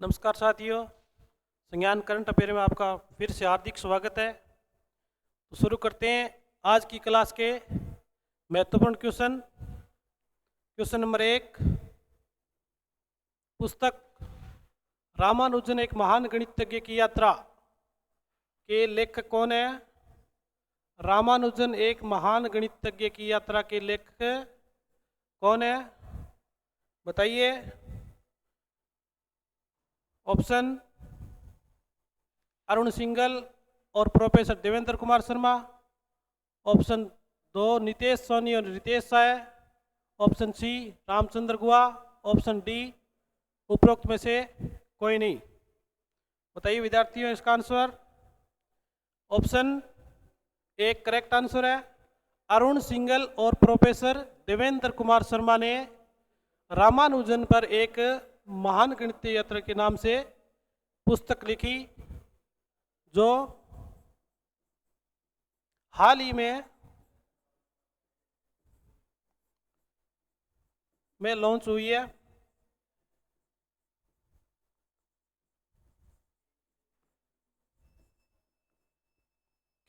नमस्कार साथियों, संज्ञान करंट अफेयर में आपका फिर से हार्दिक स्वागत है। तो शुरू करते हैं आज की क्लास के महत्वपूर्ण क्वेश्चन। क्वेश्चन नंबर 1, पुस्तक रामानुजन एक महान गणितज्ञ की यात्रा के लेखक कौन है? रामानुजन एक महान गणितज्ञ की यात्रा के लेखक कौन है? बताइए। ऑप्शन अरुण सिंघल और प्रोफेसर देवेंद्र कुमार शर्मा। ऑप्शन 2 नितेश सोनी और Ritesh Sai. Option C Ramachandra Guha. Option D उपरोक्त में से कोई नहीं। बताइए विद्यार्थियों इसका आंसर। ऑप्शन एक करेक्ट आंसर है। अरुण सिंघल और प्रोफेसर देवेंद्र कुमार शर्मा ने रामानुजन पर एक महान गणितीय यात्रा के नाम से पुस्तक लिखी, जो हाल ही में लॉन्च हुई है।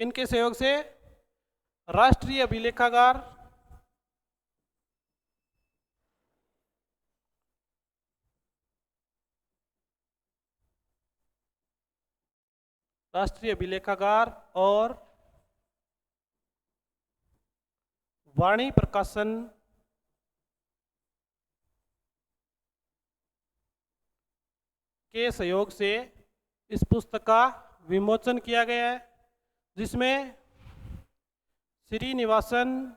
किनके सहयोग से? राष्ट्रीय अभिलेखागार, राष्ट्रीय अभिलेखागार और वाणी प्रकाशन के सहयोग से इस पुस्तक का विमोचन किया गया है, जिसमें श्रीनिवासन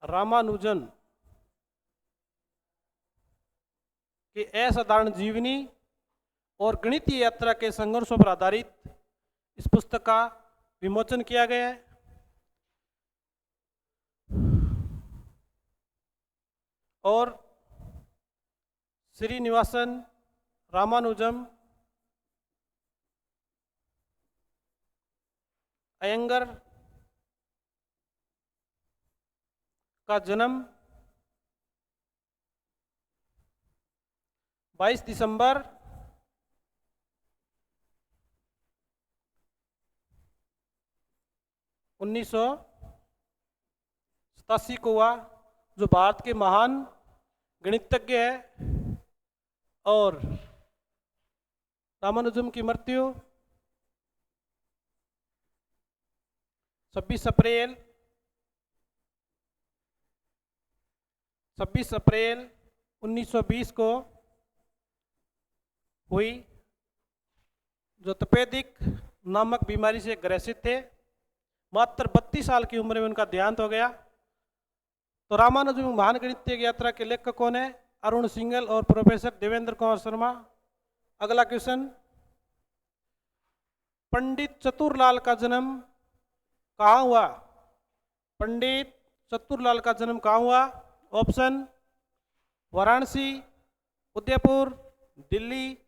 रामानुजन के असाधारण जीवनी और गणितीय यात्रा के संघर्षों पर आधारित इस पुस्तक का विमोचन किया गया है। और श्रीनिवासन रामानुजम अयंगर का जन्म 22 दिसंबर 1987 को हुआ, जो भारत के महान गणितज्ञ है। और रामानुजम की मृत्यु 26 अप्रैल 1920 को हुई, जो तपेदिक नामक बीमारी से ग्रसित थे। मात्र 32 साल की उम्र में उनका देहांत हो गया। तो रामानुजन महान गणितीय यात्रा के लेखक कौन है? अरुण सिंघल और प्रोफेसर देवेंद्र कुमार शर्मा। अगला क्वेश्चन, पंडित चतुरलाल का जन्म कहाँ हुआ? पंडित चतुरलाल का जन्म कहाँ हुआ? ऑप्शन वाराणसी, उदयपुर, दिल्ली,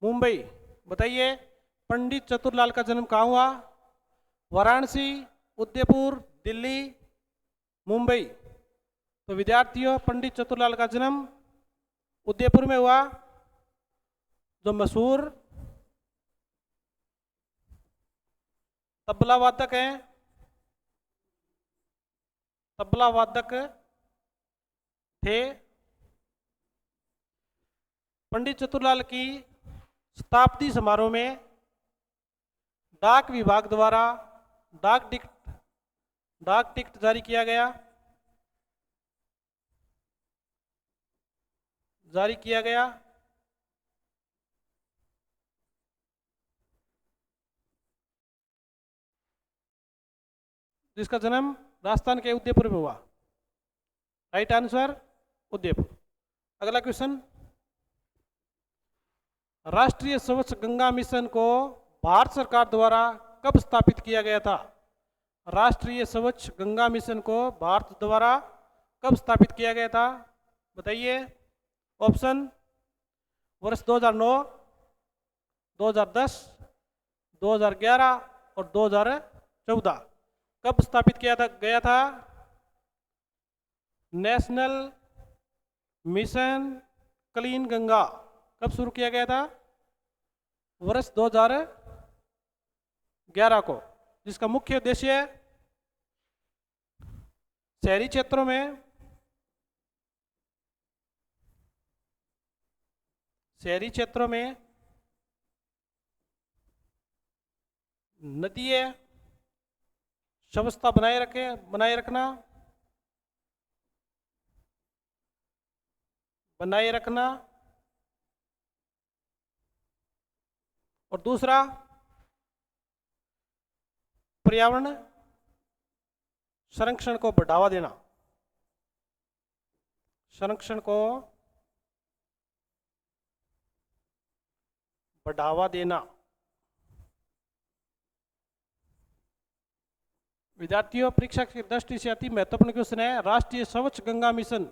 मुंबई। बताइए पंडित चतुरलाल का जन्म कहाँ हुआ? वाराणसी, उदयपुर, दिल्ली, मुंबई। तो विद्यार्थियों, पंडित चतुरलाल का जन्म उदयपुर में हुआ, जो मशहूर तबला वादक हैं, तबला वादक थे। पंडित चतुरलाल की शताब्दी समारोह में डाक विभाग द्वारा डाक टिकट जारी किया गया, जिसका जन्म राजस्थान के उदयपुर में हुआ। Right answer Udaipur. अगला क्वेश्चन, राष्ट्रीय स्वच्छ गंगा मिशन को भारत सरकार द्वारा कब स्थापित किया गया था? राष्ट्रीय स्वच्छ गंगा मिशन को भारत द्वारा कब स्थापित किया गया था? बताइए। ऑप्शन वर्ष 2009, 2010, 2011 और 2014। कब स्थापित किया गया था? नेशनल मिशन क्लीन गंगा कब शुरू किया गया था? वर्ष 2011 को, जिसका मुख्य उद्देश्य शहरी क्षेत्रों में नदीय स्वच्छता बनाए रखना और दूसरा पर्यावरण संरक्षण को बढ़ावा देना। विद्यार्थियों, परीक्षा की दृष्टि से अति महत्वपूर्ण क्वेश्चन है, राष्ट्रीय स्वच्छ गंगा मिशन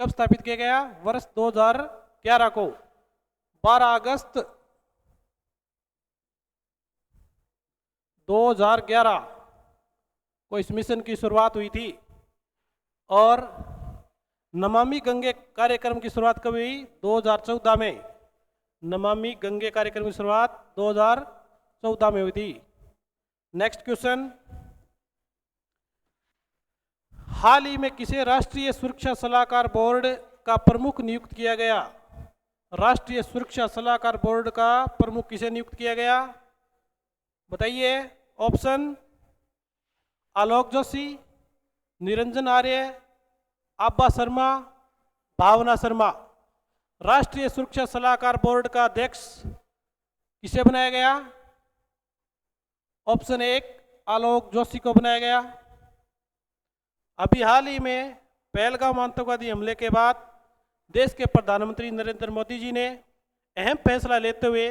कब स्थापित किया गया? वर्ष 2011 को। 12 अगस्त 2011 को इस मिशन की शुरुआत हुई थी। और नमामि गंगे कार्यक्रम की शुरुआत कब हुई? 2014 में। नमामि गंगे कार्यक्रम की शुरुआत 2014 में हुई थी। नेक्स्ट क्वेश्चन, हाल ही में किसे राष्ट्रीय सुरक्षा सलाहकार बोर्ड का प्रमुख नियुक्त किया गया? राष्ट्रीय सुरक्षा सलाहकार बोर्ड का प्रमुख किसे नियुक्त किया गया? बताइए। ऑप्शन आलोक जोशी, निरंजन आर्य, आभा शर्मा, भावना शर्मा। राष्ट्रीय सुरक्षा सलाहकार बोर्ड का अध्यक्ष किसे बनाया गया? ऑप्शन 1 आलोक जोशी को बनाया गया। अभी हाल ही में पहलगाम आतंकवादी हमले के बाद देश के प्रधानमंत्री नरेंद्र मोदी जी ने अहम फैसला लेते हुए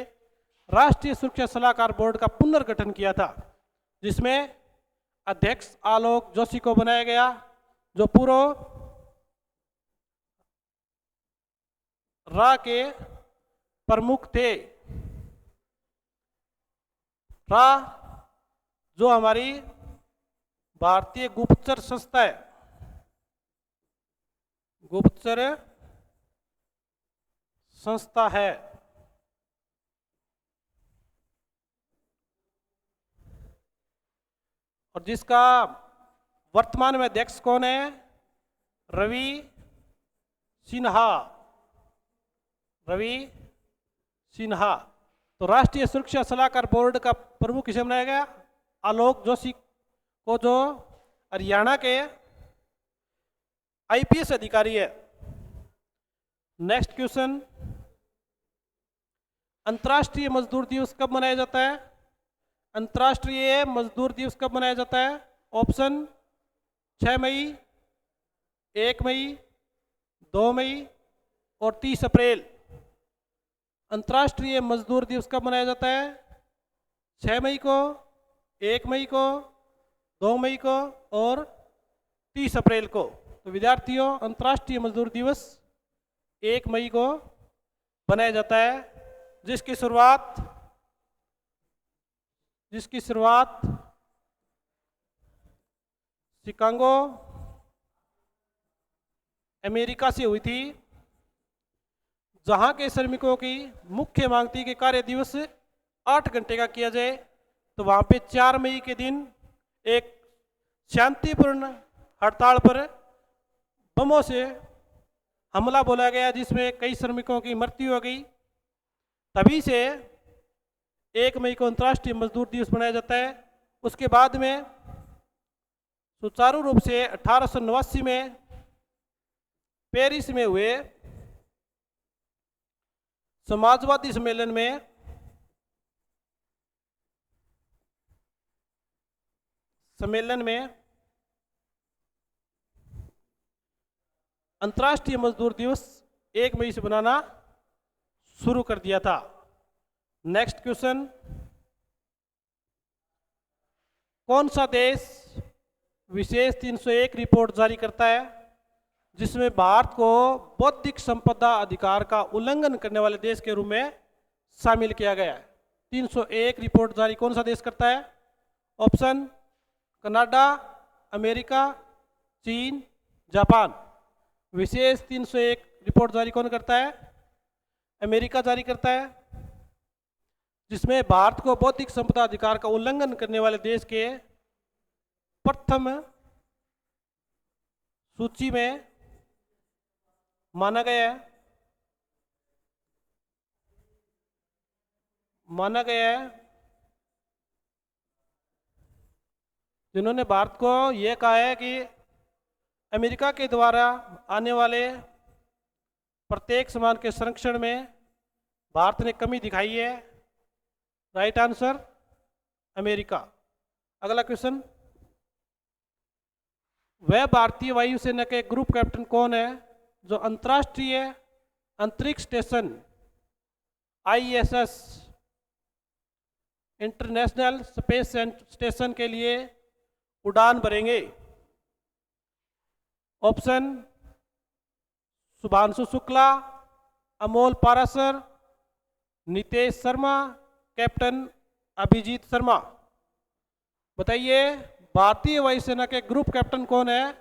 राष्ट्रीय सुरक्षा सलाहकार बोर्ड का पुनर्गठन किया था, जिसमें अध्यक्ष आलोक जोशी को बनाया गया, जो पूर्व रा के प्रमुख थे। रा जो हमारी भारतीय गुप्तचर संस्था है, गुप्तचर संस्था है। और जिसका वर्तमान में अध्यक्ष कौन है? रवि सिन्हा। तो राष्ट्रीय सुरक्षा सलाहकार बोर्ड का प्रमुख किसे बनाया गया? आलोक जोशी को, जो हरियाणा के आईपीएस अधिकारी है। नेक्स्ट क्वेश्चन, अंतर्राष्ट्रीय मजदूर दिवस कब मनाया जाता है? अंतर्राष्ट्रीय मजदूर दिवस कब मनाया जाता है? ऑप्शन 6 मई, 1 मई, 2 मई और 30 अप्रैल। अंतर्राष्ट्रीय मजदूर दिवस कब मनाया जाता है? 6 मई को, 1 मई को, 2 मई को और 30 अप्रैल को। तो विद्यार्थियों, अंतर्राष्ट्रीय मजदूर दिवस 1 मई को बनाया जाता है, जिसकी शुरुआत शिकागो अमेरिका से हुई थी, जहां के श्रमिकों की मुख्य मांग थी कि कार्य दिवस 8 घंटे का किया जाए। तो वहां पे 4 मई के दिन एक शांतिपूर्ण हड़ताल पर बमों से हमला बोला गया, जिसमें कई श्रमिकों की मृत्यु हो गई। तभी से 1 मई को अंतर्राष्ट्रीय मजदूर दिवस मनाया जाता है। उसके बाद में सुचारू रूप से 1889 में पेरिस में हुए समाजवादी सम्मेलन में अंतर्राष्ट्रीय मजदूर दिवस 1 मई से बनाना शुरू कर दिया था। नेक्स्ट क्वेश्चन, कौन सा देश विशेष 301 रिपोर्ट जारी करता है, जिसमें भारत को बौद्धिक संपदा अधिकार का उल्लंघन करने वाले देश के रूप में शामिल किया गया है? 301 रिपोर्ट जारी कौन सा देश करता है? ऑप्शन कनाडा, अमेरिका, चीन, जापान। विशेष 301 रिपोर्ट जारी कौन करता है? अमेरिका जारी करता है, जिसमें भारत को बौद्धिक संपदा अधिकार का उल्लंघन करने वाले देश के प्रथम सूची में माना गया है जिन्होंने भारत को यह कहा है कि अमेरिका के द्वारा आने वाले प्रत्येक सामान के संरक्षण में भारत ने कमी दिखाई है। Right answer America. अगला क्वेश्चन, वह भारतीय वायुसेना के ग्रुप कैप्टन कौन है जो अंतर्राष्ट्रीय अंतरिक्ष station ISS international space station के लिए उड़ान भरेंगे? Option Shubhanshu Shukla, Amol Parasar, Nitesh Sharma, captain Abhijit Sharma. बताइए, भारतीय वायुसेना के ग्रुप कैप्टन कौन है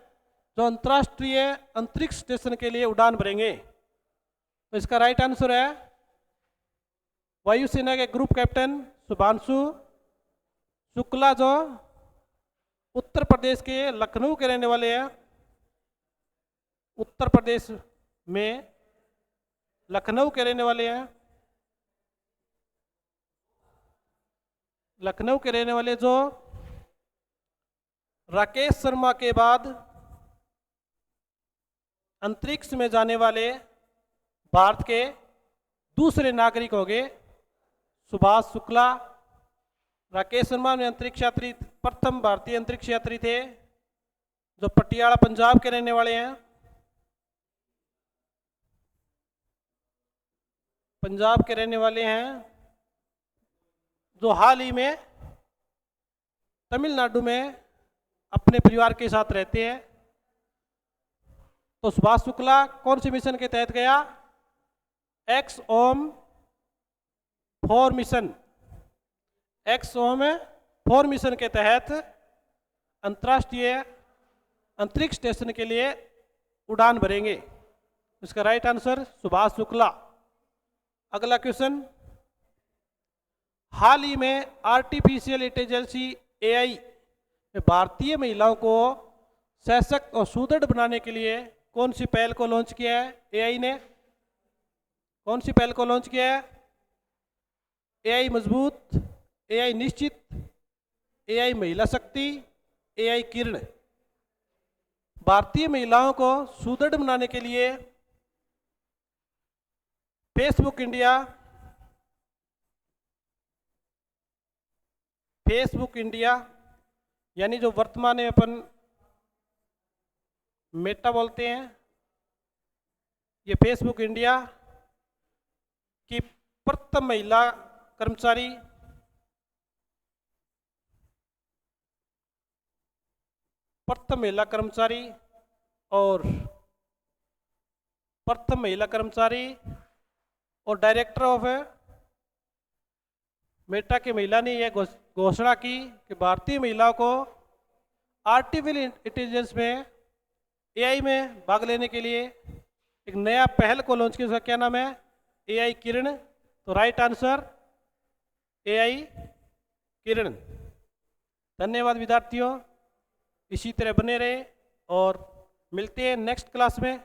जो अंतर्राष्ट्रीय अंतरिक्ष स्टेशन के लिए उड़ान भरेंगे? तो इसका राइट आंसर है वायुसेना के ग्रुप कैप्टन शुभांशु शुक्ला, जो उत्तर प्रदेश के लखनऊ के रहने वाले हैं। उत्तर प्रदेश में लखनऊ के रहने वाले हैं। लखनऊ के रहने वाले जो राकेश शर्मा के बाद अंतरिक्ष में जाने वाले भारत के दूसरे नागरिक हो गए। सुभाष शुक्ला, राकेश शर्मा में अंतरिक्ष यात्री, प्रथम भारतीय अंतरिक्ष यात्री थे जो पटियाला पंजाब के रहने वाले हैं। पंजाब के रहने वाले हैं जो हाल ही में तमिलनाडु में अपने परिवार के साथ रहते हैं। तो सुभाष शुक्ला कौन से मिशन के तहत गया? XOM-4 mission. XOM-4 मिशन के तहत अंतर्राष्ट्रीय अंतरिक्ष स्टेशन के लिए उड़ान भरेंगे। इसका राइट आंसर सुभाष शुक्ला। अगला क्वेश्चन, हाल ही में आर्टिफिशियल इंटेलिजेंस AI में भारतीय महिलाओं को सशक्त और सुदृढ़ बनाने के लिए कौन सी पहल को लॉन्च किया है? AI ने कौन सी पहल को लॉन्च किया है? AI मजबूत, AI निश्चित, AI महिला शक्ति, AI किरण। भारतीय महिलाओं को सुदृढ़ बनाने के लिए फेसबुक इंडिया यानी जो वर्तमान में अपन मेटा बोलते हैं, ये फेसबुक इंडिया की प्रथम महिला कर्मचारी और डायरेक्टर ऑफ मेटा की महिला ने यह घोषणा की कि भारतीय महिलाओं को आर्टिफिशियल इंटेलिजेंस में AI में भाग लेने के लिए एक नया पहल को लॉन्च किया। उसका क्या नाम है? AI किरण। तो राइट आंसर AI किरण। धन्यवाद विद्यार्थियों, इसी तरह बने रहे और मिलते हैं नेक्स्ट क्लास में।